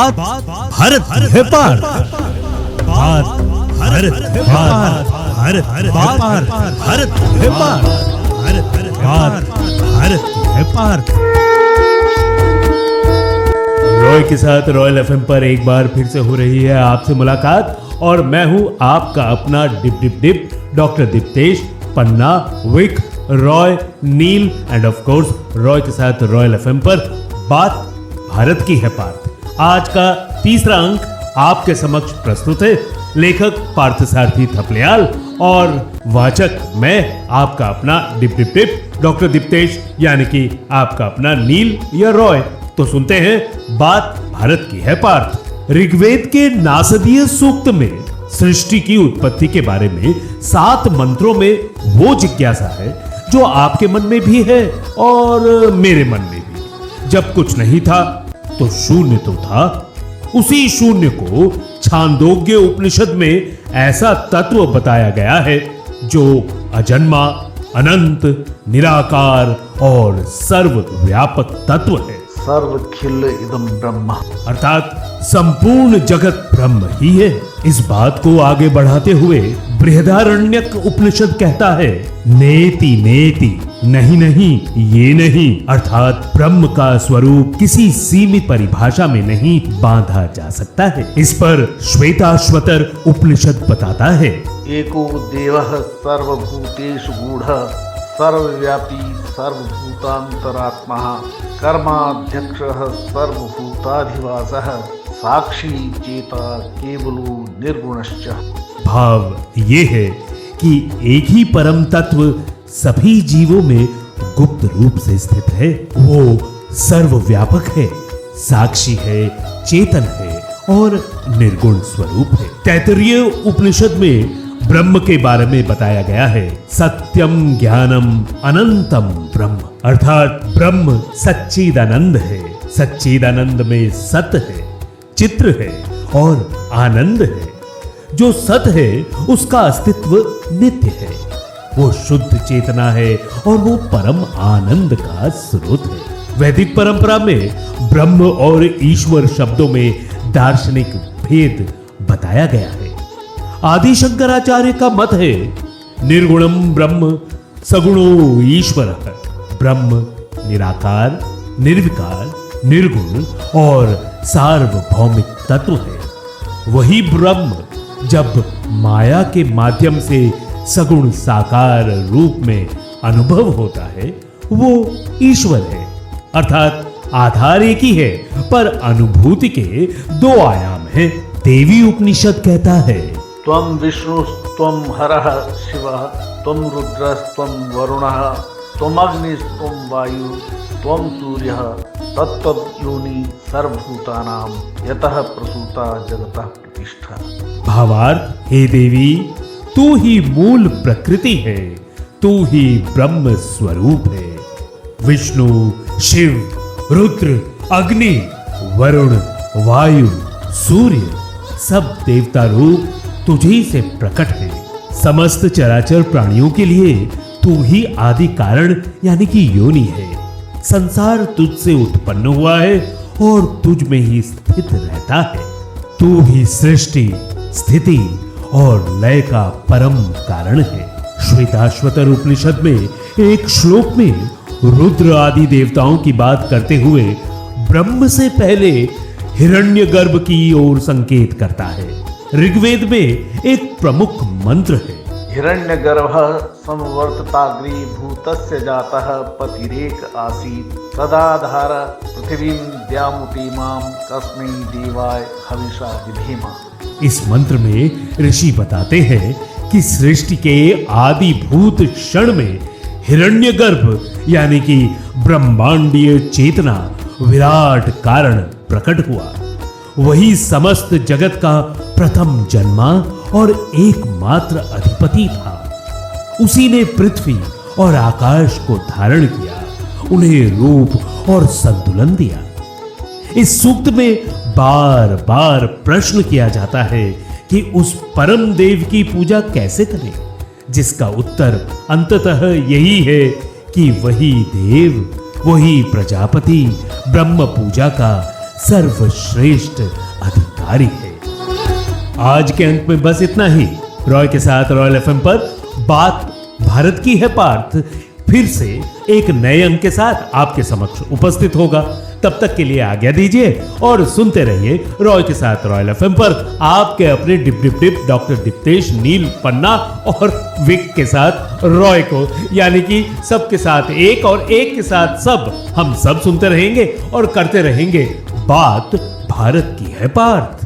बात भारत है पार, बात भारत है पार, भारत बात भारत है पार, बात भारत है पार। रॉय के साथ रॉयल एफएम पर एक बार फिर से हो रही है आपसे मुलाकात और मैं हूं आपका अपना Dip dip dip doctor Diptesh Panna Vik Roy Neel and of course Roy के साथ रॉयल एफएम पर बात भारत की है पार। आज का तीसरा अंक आपके समक्ष प्रस्तुत है। लेखक पार्थसारथी थपलियाल और वाचक मैं आपका अपना Dip dip dip doctor Diptesh यानी कि आपका अपना नील या रॉय। तो सुनते हैं बात भारत की है पार्थ। ऋग्वेद के नासदीय सूक्त में सृष्टि की उत्पत्ति के बारे में 7 मंत्रों में वो जिज्ञासा है जो आपके मन में भी है और मेरे मन में भी। जब कुछ नहीं था तो शून्य तो था। उसी शून्य को छांदोग्य उपनिषद में ऐसा तत्व बताया गया है जो अजन्मा, अनंत, निराकार और सर्वव्यापक तत्व है। सर्वखिल इदं ब्रह्म अर्थात संपूर्ण जगत ब्रह्म ही है। इस बात को आगे बढ़ाते हुए बृहदारण्यक उपनिषद कहता है नेति नेति, नहीं नहीं ये नहीं, अर्थात ब्रह्म का स्वरूप किसी सीमित परिभाषा में नहीं बांधा जा सकता है। इस पर श्वेताश्वतर उपनिषद बताता है एको देवः सर्वभूतेषु गूढ़ः सर्वव्यापी सर्वभूतांतरात्मा कर्माध्यक्षः सर्वभूताधिवासः साक्षी चेता केवलो निर्गुणश्च। भाव ये है कि एक ही परम तत्व सभी जीवों में गुप्त रूप से स्थित है। वो सर्वव्यापक है, साक्षी है, चेतन है और निर्गुण स्वरूप है। तैत्तिरीय उपनिषद में ब्रह्म के बारे में बताया गया है सत्यम ज्ञानम अनंतम ब्रह्म, अर्थात ब्रह्म सच्चिदानंद है। सच्चिदानंद में सत है, चित्र है और आनंद है। जो सत है उसका अस्तित्व नित्य है, वो शुद्ध चेतना है और वो परम आनंद का स्रोत है। वैदिक परंपरा में ब्रह्म और ईश्वर शब्दों में दार्शनिक भेद बताया गया है। आदि शंकराचार्य का मत है निर्गुणम ब्रह्म सगुणो ईश्वरः। ब्रह्म निराकार, निर्विकार, निर्गुण और सार्वभौमिक तत्व है। वही ब्रह्म जब माया के माध्यम से सगुण साकार रूप में अनुभव होता है वो ईश्वर है। अर्थात आधार एक ही है पर अनुभूति के 2 आयाम हैं। देवी उपनिषद कहता है त्वं विष्णुस्त्वं हरः शिवः त्वं रुद्रस्त्वं वरुणः त्वं अग्निस्त्वं वायु त्वं सूर्यः तत्त्वयोनि सर्वभूतानां यतः प्रसूता जगतः प्रतिष्ठा। भावार्थ हे देवी तू ही मूल प्रकृति है, तू ही ब्रह्म स्वरूप है। विष्णु, शिव, रुद्र, अग्नि, वरुण, वायु, सूर्य सब देवता रूप तुझी से प्रकट है। समस्त चराचर प्राणियों के लिए तू ही आदि कारण यानी कि योनि है। संसार तुझसे उत्पन्न हुआ है और तुझ में ही स्थित रहता है। तू ही सृष्टि, स्थिति और लय का परम कारण है। श्वेताश्वतर उपनिषद में एक श्लोक में रुद्र आदि देवताओं की बात करते हुए ब्रह्म से पहले हिरण्यगर्भ की ओर संकेत करता है। ऋग्वेद में एक प्रमुख मंत्र है हिरण्यगर्भः संवर्तताग्रे भूतस्य जातः पतिरेक आसीत् तदाधार पृथिवीं द्यामुतीमां कस्मै देवाय हविषा विधेमा। इस मंत्र में ऋषि बताते हैं कि सृष्टि के आदिभूत क्षण में हिरण्यगर्भ यानी कि ब्रह्मांडीय चेतना विराट कारण प्रकट हुआ। वही समस्त जगत का प्रथम जन्मा और एकमात्र अधिपति था। उसी ने पृथ्वी और आकाश को धारण किया, उन्हें रूप और संतुलन दिया। इस सूक्त में बार बार प्रश्न किया जाता है कि उस परम देव की पूजा कैसे करें, जिसका उत्तर अंततः यही है कि वही देव, वही प्रजापति ब्रह्म पूजा का सर्वश्रेष्ठ अधिकारी है। आज के अंक में बस इतना ही। रॉय के साथ रॉयल एफएम पर बात भारत की है पार्थ फिर से एक नए अंक के साथ आपके समक्ष उपस्थित होगा। तब तक के लिए आज्ञा दीजिए और सुनते रहिए रॉय के साथ रॉयल एफएम पर आपके अपने डिप dip dip doctor Diptesh Neel Panna और विक के साथ रॉय को, यानी कि सबके साथ एक और एक के साथ सब। हम सब सुनते रहेंगे और करते रहेंगे बात भारत की है पार्थ।